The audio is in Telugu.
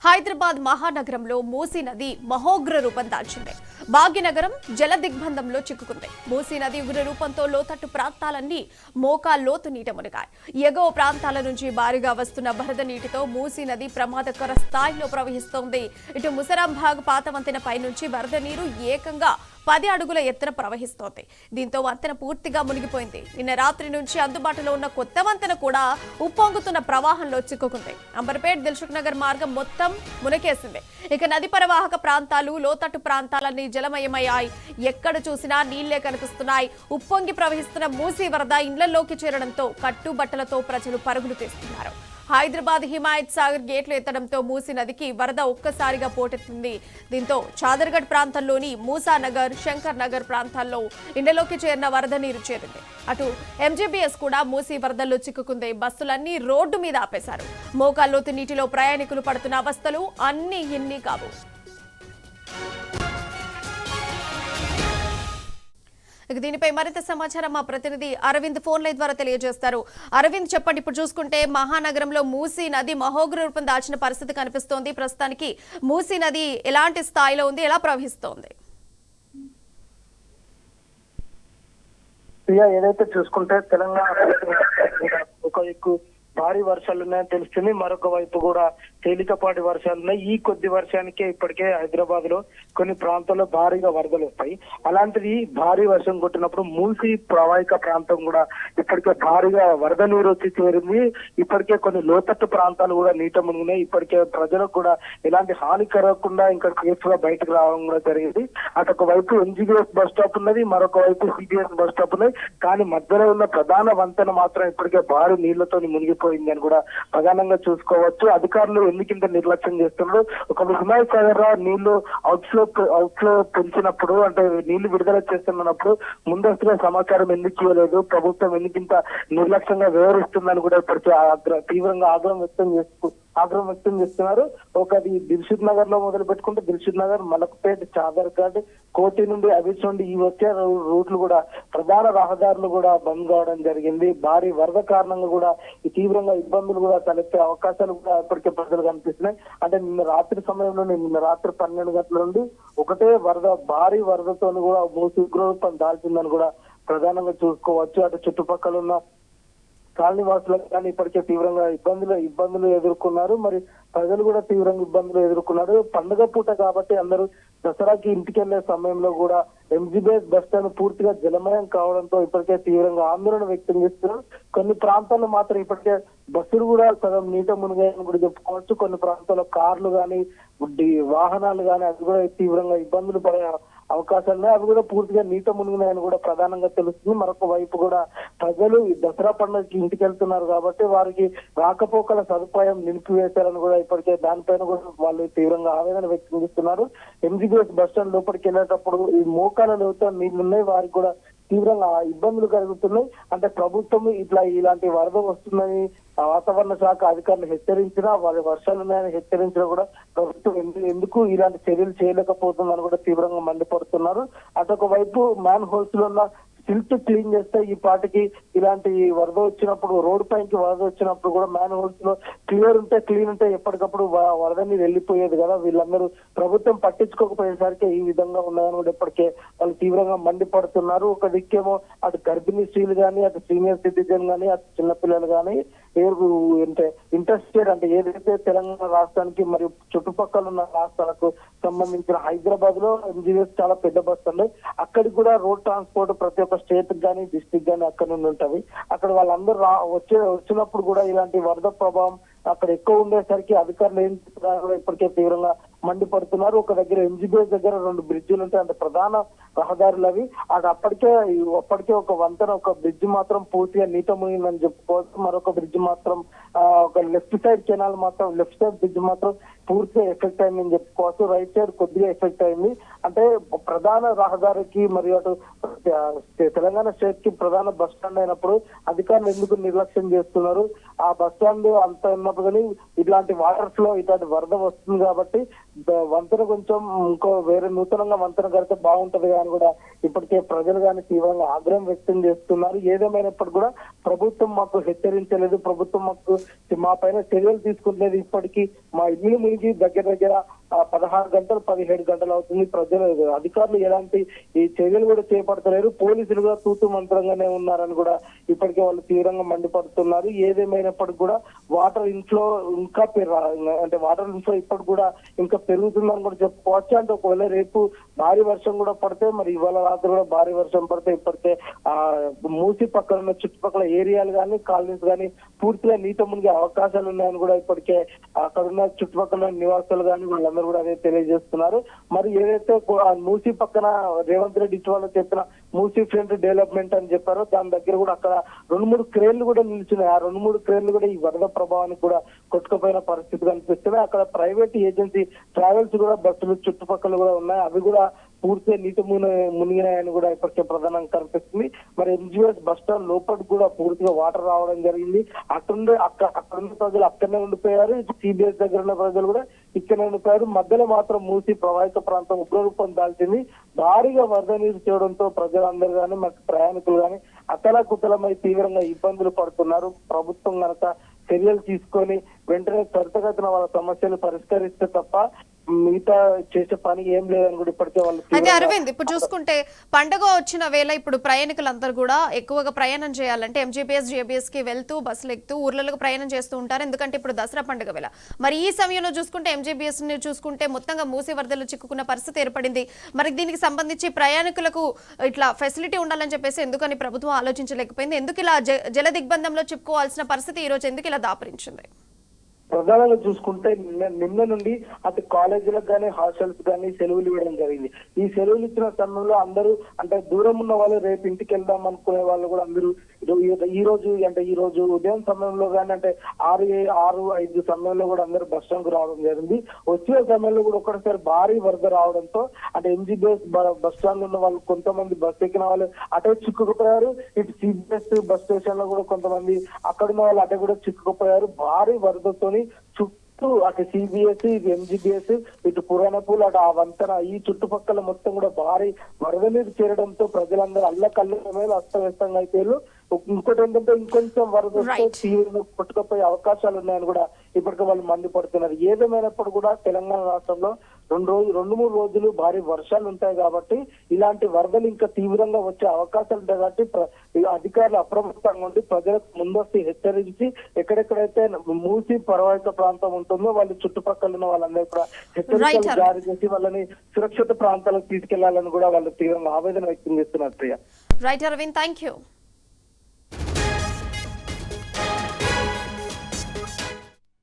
హైదరాబాద్ మహానగరంలో మూసీ నది మహోగ్ర రూపం దాల్చింది. భాగ్యనగరం జల దిగ్బంధంలో చిక్కుకుంది. మూసీ నది ఉగ్ర రూపంతో లోతట్టు ప్రాంతాలన్నీ మోకాల్లోతు నీట మునిగాయి. ఎగువ ప్రాంతాల నుంచి భారీగా వస్తున్న వరద నీటితో మూసీ నది ప్రమాదకర స్థాయిలో ప్రవహిస్తోంది. ఇటు ముసరాంబాగ్ పాత వంతెన పై నుంచి వరద నీరు ఏకంగా 10 అడుగుల ఎత్తున ప్రవహిస్తోంది. దీంతో వంతెన పూర్తిగా మునిగిపోయింది. నిన్న రాత్రి నుంచి అందుబాటులో ఉన్న కొత్త వంతెన కూడా ఉప్పొంగుతున్న ప్రవాహంలో చిక్కుకుంది. అంబర్పేట్ దిల్సుఖ్ నగర్ మార్గం మొత్తం మునకేసింది. ఇక నది పరివాహక ప్రాంతాలు లోతట్టు ప్రాంతాలన్నీ జలమయమయ్యాయి. ఎక్కడ చూసినా నీళ్లే కనిపిస్తున్నాయి. ఉప్పొంగి ప్రవహిస్తున్న మూసీ వరద ఇండ్లలోకి చేరడంతో కట్టుబట్టలతో ప్రజలు పరుగులు తీస్తున్నారు. హైదరాబాద్ హిమాయత్ సాగర్ గేట్లు ఎత్తడంతో మూసీ నదికి వరద ఒక్కసారిగా పోటెత్తింది. దీంతో చాదర్గఢ్ ప్రాంతంలోని మూసానగర్, శంకర్ నగర్ ప్రాంతాల్లో ఇండ్లలోకి చేరిన వరద నీరు చేరింది. అటు ఎంజీబీఎస్ కూడా మూసీ వరదల్లో చిక్కుకుంది. బస్సులన్నీ రోడ్డు మీద ఆపేశారు. మోకాల్లోతు నీటిలో ప్రయాణికులు పడుతున్న అవస్థలు అన్నీ ఇన్ని కావు. దీనిపై మరింత సమాచారం మా ప్రతినిధి అరవింద్ ఫోన్ లైన్ ద్వారా తెలియజేస్తారు. అరవింద్, చెప్పండి. ఇప్పుడు చూసుకుంటే మహానగరంలో మూసీ నది మహోగ్ర రూపం దాల్చిన పరిస్థితి కనిపిస్తోంది. ప్రస్తుతానికి మూసీ నది ఎలాంటి స్థాయిలో ఉంది, ఎలా ప్రవహిస్తోంది? ఏదైతే చూసుకుంటే తెలంగాణ ఒక ఎక్కువ భారీ వర్షాలు ఉన్నాయని తెలుస్తుంది. మరొక వైపు కూడా తేలికపాటి వర్షాలు ఉన్నాయి. ఈ కొద్ది వర్షానికే ఇప్పటికే హైదరాబాద్ లో కొన్ని ప్రాంతాల్లో భారీగా వరదలు వస్తాయి. అలాంటిది భారీ వర్షం కొట్టినప్పుడు మూసీ ప్రవాహిక ప్రాంతం కూడా ఇప్పటికే భారీగా వరద నీరు వచ్చి చేరింది. ఇప్పటికే కొన్ని లోతట్టు ప్రాంతాలు కూడా నీట మునిగినాయి. ఇప్పటికే ప్రజలకు కూడా ఎలాంటి హాని కలగకుండా ఇంకా సేఫ్ గా బయటకు రావడం కూడా జరిగింది. అటొక వైపు ఎన్జీబీఎస్ బస్ స్టాప్ ఉన్నది, మరొక వైపు సిబిఎస్ బస్ స్టాప్ ఉన్నది. కానీ మధ్యలో ఉన్న ప్రధాన వంతెన మాత్రం ఇప్పటికే భారీ నీళ్లతో మునిగిపోయింది అని కూడా ప్రధానంగా చూసుకోవచ్చు. అధికారులు ఎందుకింత నిర్లక్ష్యం చేస్తున్నారు? ఒక హిమాయత్ సాగర్ నీళ్లు అవుట్ లో పెంచినప్పుడు, అంటే నీళ్లు విడుదల చేస్తున్నప్పుడు ముందస్తుగా సమాచారం ఎందుకు ఇవ్వలేదు? ప్రభుత్వం ఎందుకింత నిర్లక్ష్యంగా వ్యవహరిస్తుందని కూడా ఇప్పటికీ తీవ్రంగా ఆగ్రహం వ్యక్తం చేస్తున్నారు. ఒకది దిల్సుఖ్ నగర్ లో మొదలు పెట్టుకుంటే దిల్సుఖ్ నగర్, మలక్పేట్, చాదర్ఘడ్, కోటి నుండి అబిడ్స్ నుండి ఈ వచ్చే రూట్లు కూడా ప్రధాన రహదారులు కూడా బంద్ కావడం జరిగింది. భారీ వరద కారణంగా కూడా ఈ తీవ్రంగా ఇబ్బందులు కూడా తలెత్తే అవకాశాలు కూడా ఇప్పటికే ప్రజలు కనిపిస్తున్నాయి. అంటే నిన్న రాత్రి సమయంలో, నిన్న రాత్రి 12 గంటల నుండి ఒకటే వరద, భారీ వరదతో కూడా మూసీ ఉగ్రరూపం దాల్చిందని కూడా ప్రధానంగా చూసుకోవచ్చు. అటు చుట్టుపక్కల ఉన్న కాలనీ వాసులకు కానీ ఇప్పటికే తీవ్రంగా ఇబ్బందులు ఎదుర్కొన్నారు. మరి ప్రజలు కూడా తీవ్రంగా ఇబ్బందులు ఎదుర్కొన్నారు. పండుగ పూట కాబట్టి అందరూ దసరాకి ఇంటికి వెళ్లే సమయంలో కూడా ఎంజీబీఎస్ బస్ స్టాండ్ పూర్తిగా జలమయం కావడంతో ఇప్పటికే తీవ్రంగా ఆందోళన వ్యక్తం చేస్తున్నారు. కొన్ని ప్రాంతాల్లో మాత్రం ఇప్పటికే బస్సులు కూడా సగం నీట మునిగాయని కూడా చెప్పుకోవచ్చు. కొన్ని ప్రాంతాల్లో కార్లు కానీ, వాహనాలు కానీ అది కూడా తీవ్రంగా ఇబ్బందులు పడే అవకాశాలు ఉన్నాయి. అవి కూడా పూర్తిగా నీట మునిగినాయని కూడా ప్రధానంగా తెలుస్తుంది. మరొక వైపు కూడా ప్రజలు ఈ దసరా పండుగకి ఇంటికి వెళ్తున్నారు కాబట్టి వారికి రాకపోకల సదుపాయం నిలిపివేశారని కూడా ఇప్పటికే దానిపైన కూడా వాళ్ళు తీవ్రంగా ఆవేదన వ్యక్తం చేస్తున్నారు. ఎంజీబీఎస్ బస్ స్టాండ్ లోపలికి వెళ్ళేటప్పుడు ఈ మోకాల లోతు నీళ్లున్నాయి, వారికి కూడా తీవ్రంగా ఇబ్బందులు కలుగుతున్నాయి. అంటే ప్రభుత్వం ఇలాంటి వరద వస్తుందని వాతావరణ శాఖ అధికారులు హెచ్చరించినా, వారి వర్షాలు ఉన్నాయని హెచ్చరించినా కూడా ప్రభుత్వం ఎందుకు ఇలాంటి చర్యలు చేయలేకపోతుందని కూడా తీవ్రంగా మండిపడుతున్నారు. అటొక వైపు మ్యాన్ హోల్స్ లో ఉన్న సిల్ట్ క్లీన్ చేస్తే ఈ పాటికి ఇలాంటి వరద వచ్చినప్పుడు, రోడ్డు పైకి వరద వచ్చినప్పుడు కూడా మ్యాన్ హోల్స్ లో క్లీన్ ఉంటే ఎప్పటికప్పుడు వరద నీరు వెళ్ళిపోయేది కదా. వీళ్ళందరూ ప్రభుత్వం పట్టించుకోకపోయేసరికి ఈ విధంగా ఉన్నాయని కూడా ఇప్పటికే వాళ్ళు తీవ్రంగా మండిపడుతున్నారు. ఒక దిక్కేమో అటు గర్భిణీ స్త్రీలు కానీ, అటు సీనియర్ సిటిజన్ కానీ, అటు చిన్నపిల్లలు కానీ ఇంట్రెస్టెడ్, అంటే ఏదైతే తెలంగాణ రాష్ట్రానికి మరియు చుట్టుపక్కల ఉన్న రాష్ట్రాలకు సంబంధించిన హైదరాబాద్ లో ఎంజీబీఎస్ చాలా పెద్ద బస్సు ఉన్నాయి. అక్కడికి కూడా రోడ్ ట్రాన్స్పోర్ట్ ప్రతి ఒక్క స్టేట్ గానీ, డిస్ట్రిక్ట్ గానీ అక్కడ నుండి ఉంటది. అక్కడ వాళ్ళందరూ వచ్చినప్పుడు కూడా ఇలాంటి వరద ప్రభావం అక్కడ ఎక్కువ ఉండేసరికి అధికారులు ఏం చేస్తున్నారో ఇప్పటికే తీవ్రంగా మండిపడుతున్నారు. ఒక దగ్గర ఎంజీబీఎస్ దగ్గర 2 బ్రిడ్జిలు ఉంటాయి, అంటే ప్రధాన రహదారులు అవి. అది అప్పటికే ఒక వంతెన, ఒక బ్రిడ్జ్ మాత్రం పూర్తిగా నీట మునిగిందని చెప్పుకోవచ్చు. మరొక బ్రిడ్జ్ మాత్రం ఒక లెఫ్ట్ సైడ్ బ్రిడ్జ్ మాత్రం పూర్తిగా ఎఫెక్ట్ అయిందని చెప్పుకోవచ్చు. రైట్ సైడ్ కొద్దిగా ఎఫెక్ట్ అయింది. అంటే ప్రధాన రహదారికి మరియు అటు తెలంగాణ స్టేట్ కి ప్రధాన బస్ స్టాండ్ అయినప్పుడు అధికారులు ఎందుకు నిర్లక్ష్యం చేస్తున్నారు? ఆ బస్ స్టాండ్ అంత ఉన్నప్పుడు కానీ ఇట్లాంటి వాటర్ ఫ్లో, ఇట్లాంటి వరద వస్తుంది కాబట్టి వంతెన కొంచెం ఇంకో వేరే నూతనంగా వంతెన కడితే బాగుంటది అని కూడా ఇప్పటికే ప్రజలు కానీ తీవ్రంగా ఆగ్రహం వ్యక్తం చేస్తున్నారు. ఏదేమైనప్పటికీ కూడా ప్రభుత్వం మాకు హెచ్చరించలేదు, ప్రభుత్వం మా పైన చర్యలు తీసుకుంటలేదు. ఇప్పటికీ మా ఇల్లు మునిగి దగ్గర 16 గంటలు 17 గంటలు అవుతుంది. ప్రజలు అధికారులు ఎలాంటి ఈ చర్యలు కూడా చేపడతలేరు, పోలీసులు కూడా తూతు మంత్రంగానే ఉన్నారని కూడా ఇప్పటికే వాళ్ళు తీవ్రంగా మండిపడుతున్నారు. ఏదేమైనప్పటికీ కూడా వాటర్ ఇన్ఫ్లో ఇంకా అంటే వాటర్ ఇన్ఫ్లో ఇప్పటికి కూడా ఇంకా పెరుగుతుందని కూడా చెప్పుకోవచ్చు. అంటే ఒకవేళ రేపు భారీ వర్షం కూడా పడితే, మరి ఇవాళ రాత్రి కూడా భారీ వర్షం పడితే ఇప్పటికే మూసి పక్కన ఉన్న చుట్టుపక్కల ఏరియాలు కానీ కాలనీస్ కానీ పూర్తిగా నీట మునిగే అవకాశాలు ఉన్నాయని కూడా ఇప్పటికే అక్కడ ఉన్న చుట్టుపక్కల నివాసాలు కానీ వాళ్ళందరూ కూడా అదే తెలియజేస్తున్నారు. మరి ఏదైతే మూసి పక్కన రేవంత్ రెడ్డి ఇటీవల చెప్పిన మూసి ఫ్రంట్ డెవలప్మెంట్ అని చెప్పారో దాని దగ్గర కూడా అక్కడ 2-3 క్రేన్లు కూడా నిలిచినాయి. ఆ 2-3 క్రేన్లు కూడా ఈ వరద ప్రభావానికి కూడా కొట్టుకుపోయిన పరిస్థితి కనిపిస్తుంది. అక్కడ ప్రైవేట్ ఏజెన్సీ ట్రావెల్స్ కూడా బస్సులు చుట్టుపక్కల కూడా ఉన్నాయి, అవి కూడా పూర్తిగా నీటి మునిగినాయని కూడా ఇప్పటికే ప్రధానంగా కనిపిస్తుంది. మరి ఎంజీఎస్ బస్ స్టాండ్ లోపలికి కూడా పూర్తిగా వాటర్ రావడం జరిగింది. అక్కడున్న ప్రజలు అక్కడనే ఉండిపోయారు, సిబిఎస్ దగ్గర ఉన్న ప్రజలు కూడా ఇక్కడనే ఉండిపోయారు. మధ్యలో మాత్రం మూసి ప్రవాహిత ప్రాంతం ఉగ్రరూపం దాల్చింది. భారీగా వరద నీరు చేయడంతో ప్రజలందరూ కానీ మరి ప్రయాణికులు కానీ అతలాకుతలమై తీవ్రంగా ఇబ్బందులు పడుతున్నారు. ప్రభుత్వం కనుక చర్యలు తీసుకొని వెంటనే త్వరితగతిన వాళ్ళ సమస్యలు పరిష్కరిస్తే తప్ప మిగతా చేసే పని ఏం లేదని కూడా ఇప్పటికే వాళ్ళు. అయితే అరవింద్, ఇప్పుడు చూసుకుంటే పండుగ వచ్చిన వేళ ఇప్పుడు ప్రయాణికులందరూ కూడా ఎక్కువగా ప్రయాణం చేయాలంటే ఎంజీబీఎస్ జేబీఎస్ కి వెళ్తూ బస్సులు ఎక్కుతూ ఊర్లకు ప్రయాణం చేస్తూ ఉంటారు, ఎందుకంటే ఇప్పుడు దసరా పండుగ వేళ. మరి ఈ సమయంలో చూసుకుంటే ఎంజీబీఎస్ ని చూసుకుంటే మొత్తంగా మూసి వరదలు చిక్కుకున్న పరిస్థితి ఏర్పడింది. మరి దీనికి సంబంధించి ప్రయాణికులకు ఇట్లా ఫెసిలిటీ ఉండాలని చెప్పేసి ఎందుకని ప్రభుత్వం ఆలోచించలేకపోయింది? ఎందుకు ఇలా జల దిగ్బంధంలో చిక్కుకోవాల్సిన పరిస్థితి ఈ రోజు ఎందుకు ఇలా దాపరించింది? ప్రధానంగా చూసుకుంటే నిన్న నుండి అటు కాలేజీలకు కానీ హాస్టల్స్ కానీ సెలవులు ఇవ్వడం జరిగింది. ఈ సెలవులు ఇచ్చిన సమయంలో అందరూ అంటే దూరం ఉన్న వాళ్ళు రేపు ఇంటికి వెళ్దాం అనుకునే వాళ్ళు కూడా అందరూ ఈ రోజు ఉదయం సమయంలో కానీ అంటే 6-5 సమయంలో కూడా అందరూ బస్ స్టాండ్ కు రావడం జరిగింది. వచ్చే సమయంలో కూడా ఒకటిసారి భారీ వరద రావడంతో అంటే ఎంజీబీఎస్ బస్ స్టాండ్ ఉన్న వాళ్ళు కొంతమంది బస్ ఎక్కిన వాళ్ళు అటే చిక్కుకుపోయారు, ఇటు సిబిఎస్ బస్ స్టేషన్ లో కూడా కొంతమంది అక్కడున్న వాళ్ళు అటే కూడా చిక్కుకుపోయారు. భారీ వరదతోని చుట్టూ అటు సిబిఎస్ ఇటు ఎంజీబీఎస్ ఇటు పురాణపూల్ అటు ఆ వంతెన ఈ చుట్టుపక్కల మొత్తం కూడా భారీ వరద నీరు చేరడంతో ప్రజలందరూ అల్లకల్లోమేలు అస్తవ్యస్తంగా అయిపోయారు. ఇంకోటి ఏంటంటే ఇంకొంచెం వరద వస్తే తీవ్రంగా కొట్టుకుపోయే అవకాశాలు ఉన్నాయని కూడా ఇప్పటికే వాళ్ళు మండిపడుతున్నారు. ఏదేమైనప్పుడు కూడా తెలంగాణ రాష్ట్రంలో 2-3 రోజులు భారీ వర్షాలు ఉంటాయి కాబట్టి ఇలాంటి వరదలు ఇంకా తీవ్రంగా వచ్చే అవకాశాలు ఉంటాయి కాబట్టి అధికారులు అప్రమత్తంగా ఉండి ప్రజలకు ముందస్తు హెచ్చరించి ఎక్కడెక్కడైతే మూసి ప్రవాహిత ప్రాంతం ఉంటుందో వాళ్ళు చుట్టుపక్కల ఉన్న వాళ్ళందరూ కూడా హెచ్చరికలు జారీ చేసి వాళ్ళని సురక్షిత ప్రాంతాలకు తీసుకెళ్లాలని కూడా వాళ్ళు తీవ్రంగా ఆవేదన వ్యక్తం చేస్తున్నారు. Priya. Right Aravind, thank you.